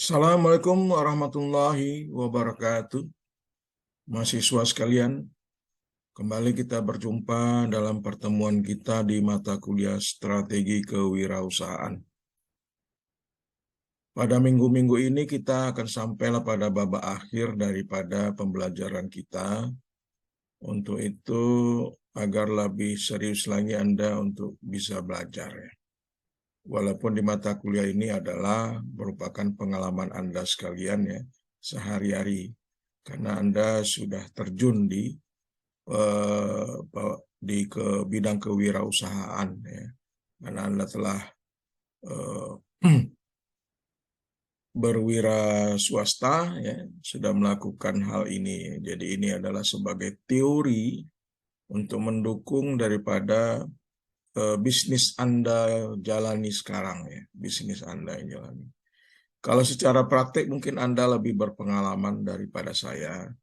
Assalamualaikum warahmatullahi wabarakatuh. Mahasiswa sekalian, kembali kita berjumpa dalam pertemuan kita di mata kuliah Strategi Kewirausahaan. Pada minggu-minggu ini kita akan sampailah pada babak akhir daripada pembelajaran kita. Untuk itu, agar lebih serius lagi Anda untuk bisa belajar, ya. Walaupun di mata kuliah ini adalah merupakan pengalaman Anda sekalian, ya, sehari-hari, karena Anda sudah terjun ke bidang kewirausahaan, ya. Karena Anda telah eh, berwira swasta, ya, sudah melakukan hal ini. Jadi ini adalah sebagai teori untuk mendukung daripada bisnis Anda jalani sekarang, ya, bisnis Anda yang jalani. Kalau secara praktik mungkin Anda lebih berpengalaman daripada saya.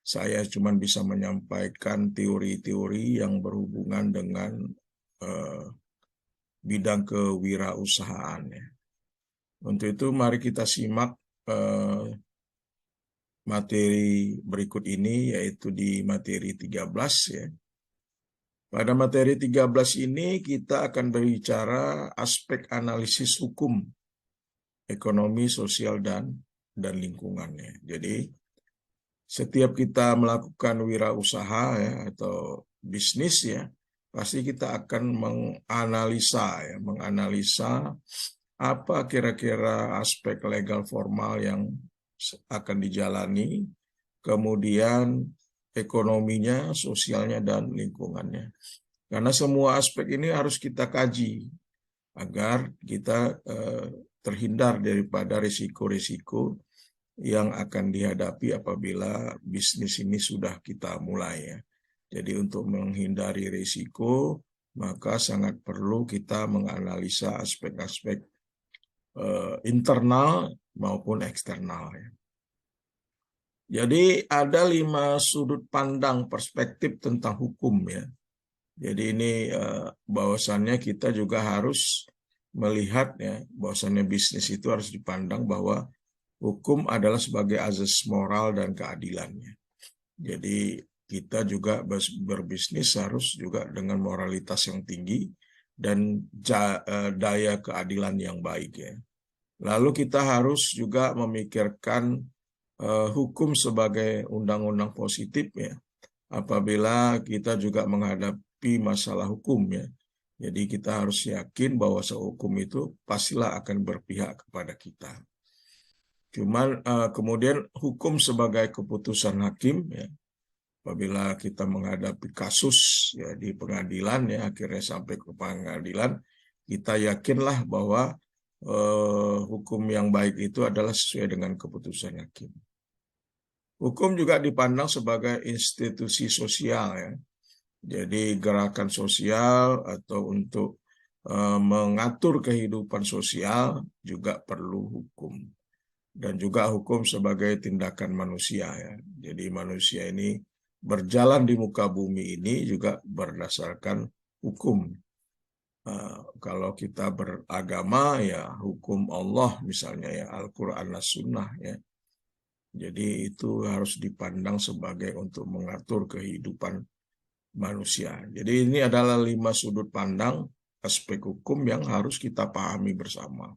Saya cuma bisa menyampaikan teori-teori yang berhubungan dengan eh, bidang kewirausahaan, ya. Untuk itu mari kita simak eh, materi berikut ini, yaitu di materi 13, ya. Pada materi 13 ini kita akan berbicara aspek analisis hukum, ekonomi, sosial, dan lingkungannya. Jadi setiap kita melakukan wirausaha, ya, atau bisnis, ya, pasti kita akan menganalisa apa kira-kira aspek legal formal yang akan dijalani, kemudian ekonominya, sosialnya, dan lingkungannya. Karena semua aspek ini harus kita kaji agar kita terhindar daripada risiko-risiko yang akan dihadapi apabila bisnis ini sudah kita mulai, ya. Jadi untuk menghindari risiko, maka sangat perlu kita menganalisa aspek-aspek internal maupun eksternal, ya. Jadi ada 5 sudut pandang perspektif tentang hukum, ya. Jadi ini bahwasannya kita juga harus melihat, ya, bahwasannya bisnis itu harus dipandang bahwa hukum adalah sebagai azas moral dan keadilannya. Jadi kita juga berbisnis harus juga dengan moralitas yang tinggi dan daya keadilan yang baik, ya. Lalu kita harus juga memikirkan hukum sebagai undang-undang positif, ya, apabila kita juga menghadapi masalah hukum, ya. Jadi kita harus yakin bahwa hukum itu pastilah akan berpihak kepada kita. Cuman kemudian hukum sebagai keputusan hakim, ya, apabila kita menghadapi kasus, ya, di pengadilan, ya, akhirnya sampai ke pengadilan, kita yakinlah bahwa hukum yang baik itu adalah sesuai dengan keputusan hakim. Hukum juga dipandang sebagai institusi sosial, ya. Jadi gerakan sosial atau untuk mengatur kehidupan sosial juga perlu hukum. Dan juga hukum sebagai tindakan manusia, ya. Jadi manusia ini berjalan di muka bumi ini juga berdasarkan hukum. Kalau kita beragama, ya hukum Allah misalnya, ya, Al-Quran dan Sunnah, ya. Jadi itu harus dipandang sebagai untuk mengatur kehidupan manusia. Jadi ini adalah 5 sudut pandang aspek hukum yang harus kita pahami bersama.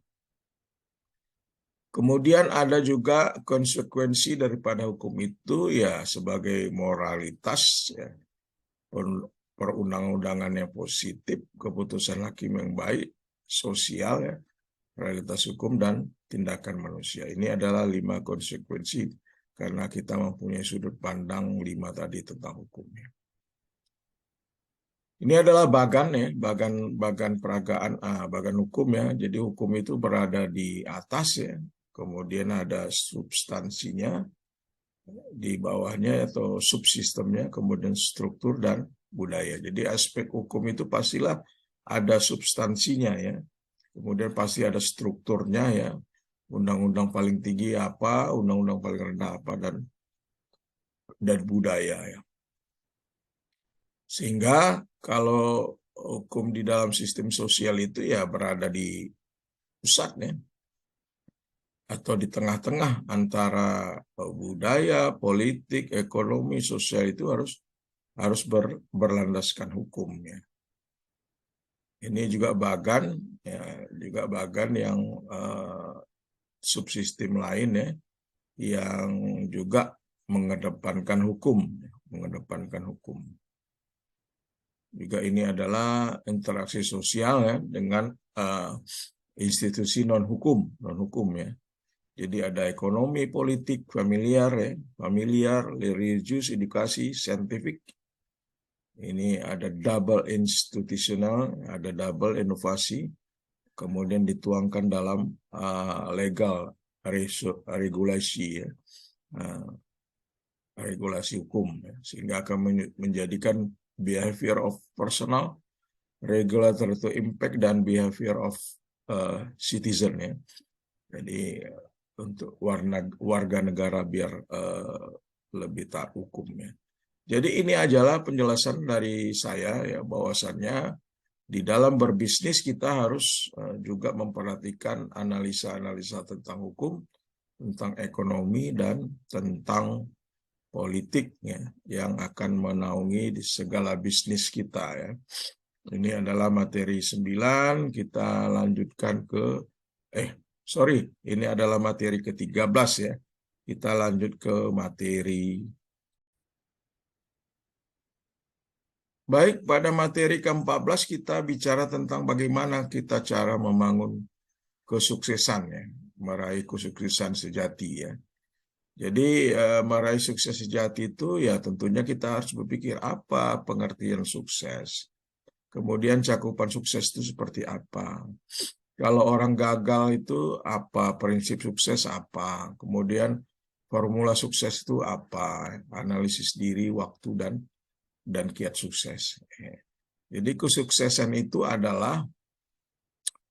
Kemudian ada juga konsekuensi daripada hukum itu, ya, sebagai moralitas, ya, perundang-undangan yang positif, keputusan hakim yang baik, sosial, ya, realitas hukum, dan tindakan manusia. Ini adalah 5 konsekuensi karena kita mempunyai sudut pandang 5 tadi tentang hukumnya. Ini adalah bagan, ya, bagan peragaan, bagan hukum, ya. Jadi hukum itu berada di atas, ya. Kemudian ada substansinya di bawahnya atau subsistemnya, kemudian struktur dan budaya. Jadi aspek hukum itu pastilah ada substansinya, ya. Kemudian pasti ada strukturnya, ya. Undang-undang paling tinggi apa, undang-undang paling rendah apa, dan budaya, ya. Sehingga kalau hukum di dalam sistem sosial itu, ya, berada di pusatnya. atau di tengah-tengah antara budaya, politik, ekonomi, sosial itu harus berlandaskan hukum ya. Ini juga bagan yang subsistem lain ya, yang juga mengedepankan hukum. Juga ini adalah interaksi sosial ya dengan institusi non hukum ya. Jadi ada ekonomi, politik, familiar, religius, edukasi, saintifik. Ini ada double institusional, ada double inovasi, kemudian dituangkan dalam legal regulasi ya. Regulasi hukum ya. Sehingga akan menjadikan behavior of personal, regulatory to impact, dan behavior of citizen ya. Jadi untuk warga negara biar lebih taat hukum ya. Jadi ini adalah penjelasan dari saya ya, bahwasannya di dalam berbisnis kita harus juga memperhatikan analisa-analisa tentang hukum, tentang ekonomi, dan tentang politik ya, yang akan menaungi di segala bisnis kita ya. Ini adalah materi 9, kita lanjutkan ke ini adalah materi ke-13 ya. Kita lanjut ke materi. Baik, pada materi ke-14 kita bicara tentang bagaimana kita cara membangun kesuksesan ya, meraih kesuksesan sejati ya. Jadi meraih sukses sejati itu ya tentunya kita harus berpikir apa pengertian sukses. Kemudian cakupan sukses itu seperti apa. Kalau orang gagal itu apa, prinsip sukses apa, kemudian formula sukses itu apa, analisis diri, waktu, dan kiat sukses. Jadi kesuksesan itu adalah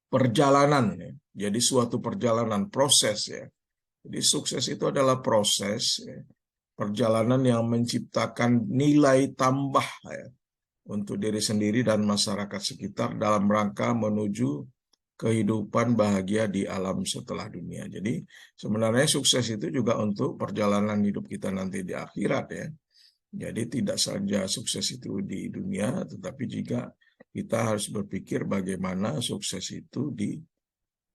perjalanan, ya. Jadi suatu perjalanan, proses ya. Jadi sukses itu adalah proses, ya, perjalanan yang menciptakan nilai tambah ya, untuk diri sendiri dan masyarakat sekitar dalam rangka menuju kehidupan bahagia di alam setelah dunia. Jadi sebenarnya sukses itu juga untuk perjalanan hidup kita nanti di akhirat ya. Jadi tidak saja sukses itu di dunia, tetapi juga kita harus berpikir bagaimana sukses itu di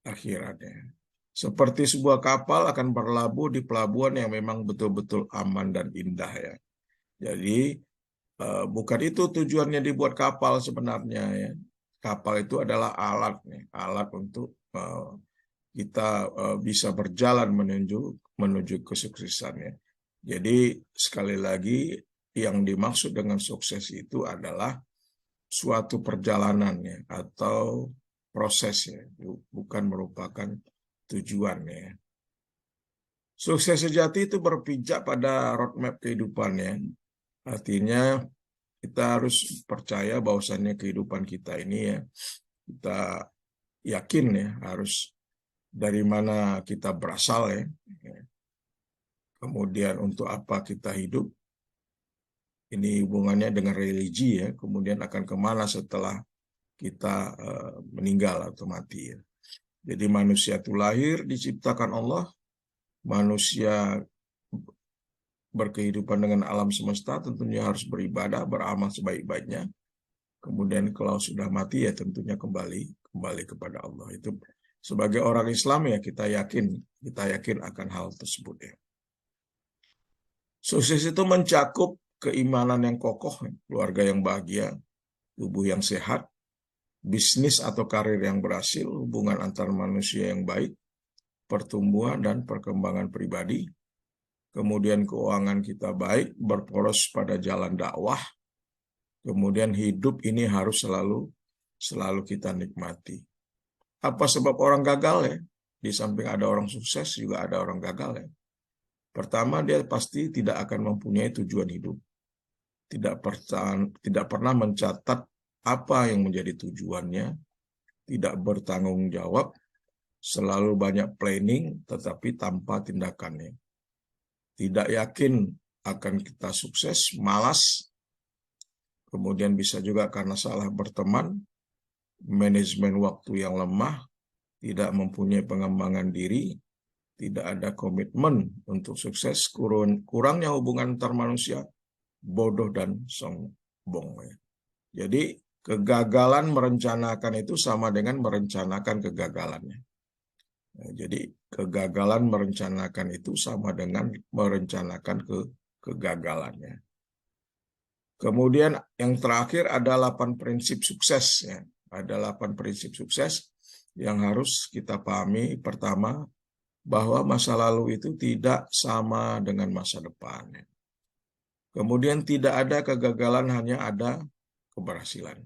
akhiratnya. Seperti sebuah kapal akan berlabuh di pelabuhan yang memang betul-betul aman dan indah ya. Jadi bukan itu tujuannya dibuat kapal sebenarnya ya. Kapal itu adalah alat untuk kita bisa berjalan menuju kesuksesannya. Jadi sekali lagi yang dimaksud dengan sukses itu adalah suatu perjalanannya atau prosesnya, bukan merupakan tujuannya. Sukses sejati itu berpijak pada roadmap kehidupannya. Artinya kita harus percaya bahwasannya kehidupan kita ini ya, kita yakin ya, harus dari mana kita berasal ya. Kemudian untuk apa kita hidup. Ini hubungannya dengan religi ya, kemudian akan kemana setelah kita meninggal atau mati ya. Jadi manusia itu lahir, diciptakan Allah, manusia berkehidupan dengan alam semesta, tentunya harus beribadah, beramal sebaik-baiknya. Kemudian kalau sudah mati ya tentunya kembali kepada Allah. Itu sebagai orang Islam ya kita yakin akan hal tersebut ya. Sukses itu mencakup keimanan yang kokoh, keluarga yang bahagia, tubuh yang sehat, bisnis atau karir yang berhasil, hubungan antar manusia yang baik, pertumbuhan dan perkembangan pribadi, kemudian keuangan kita baik, berporos pada jalan dakwah, kemudian hidup ini harus selalu kita nikmati. Apa sebab orang gagal ya? Di samping ada orang sukses juga ada orang gagal ya. Pertama, dia pasti tidak akan mempunyai tujuan hidup. Tidak pernah mencatat apa yang menjadi tujuannya, tidak bertanggung jawab, selalu banyak planning tetapi tanpa tindakannya. Tidak yakin akan kita sukses, malas, kemudian bisa juga karena salah berteman, manajemen waktu yang lemah, tidak mempunyai pengembangan diri, tidak ada komitmen untuk sukses, kurangnya hubungan antar manusia, bodoh dan sombong. Jadi kegagalan merencanakan itu sama dengan merencanakan kegagalannya. Jadi kegagalan merencanakan itu sama dengan merencanakan kegagalannya. Kemudian yang terakhir ada 8 prinsip sukses. Ya. Ada 8 prinsip sukses yang harus kita pahami. Pertama, bahwa masa lalu itu tidak sama dengan masa depan. Kemudian tidak ada kegagalan, hanya ada keberhasilan.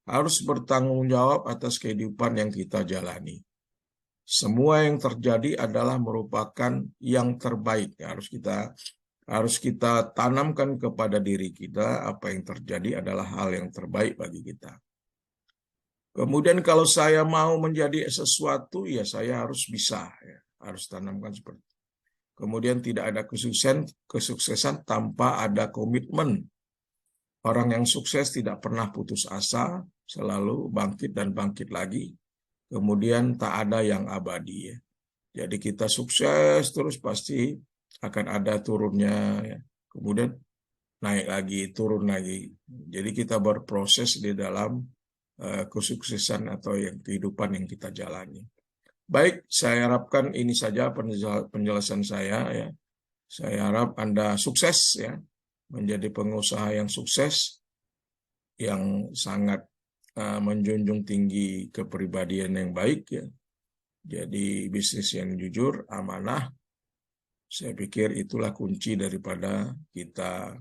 Harus bertanggung jawab atas kehidupan yang kita jalani. Semua yang terjadi adalah merupakan yang terbaik. Harus kita tanamkan kepada diri kita, apa yang terjadi adalah hal yang terbaik bagi kita. Kemudian kalau saya mau menjadi sesuatu, ya saya harus bisa. Ya. Harus tanamkan seperti itu. Kemudian tidak ada kesuksesan tanpa ada komitmen. Orang yang sukses tidak pernah putus asa, selalu bangkit dan bangkit lagi. Kemudian tak ada yang abadi. Ya. Jadi kita sukses terus pasti akan ada turunnya, ya. Kemudian naik lagi, turun lagi. Jadi kita berproses di dalam kesuksesan atau kehidupan yang kita jalani. Baik, saya harapkan ini saja penjelasan saya. Ya. Saya harap Anda sukses, ya, menjadi pengusaha yang sukses, yang sangat menjunjung tinggi kepribadian yang baik, ya. Jadi bisnis yang jujur, amanah. Saya pikir itulah kunci daripada kita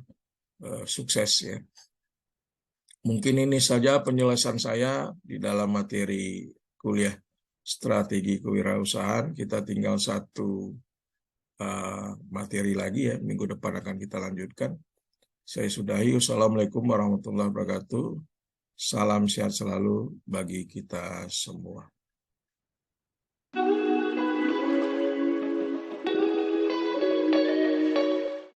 sukses, ya. Mungkin ini saja penjelasan saya di dalam materi kuliah strategi kewirausahaan. Kita tinggal satu materi lagi, ya. Minggu depan akan kita lanjutkan. Saya sudahi. Wassalamualaikum warahmatullahi wabarakatuh. Salam sehat selalu bagi kita semua.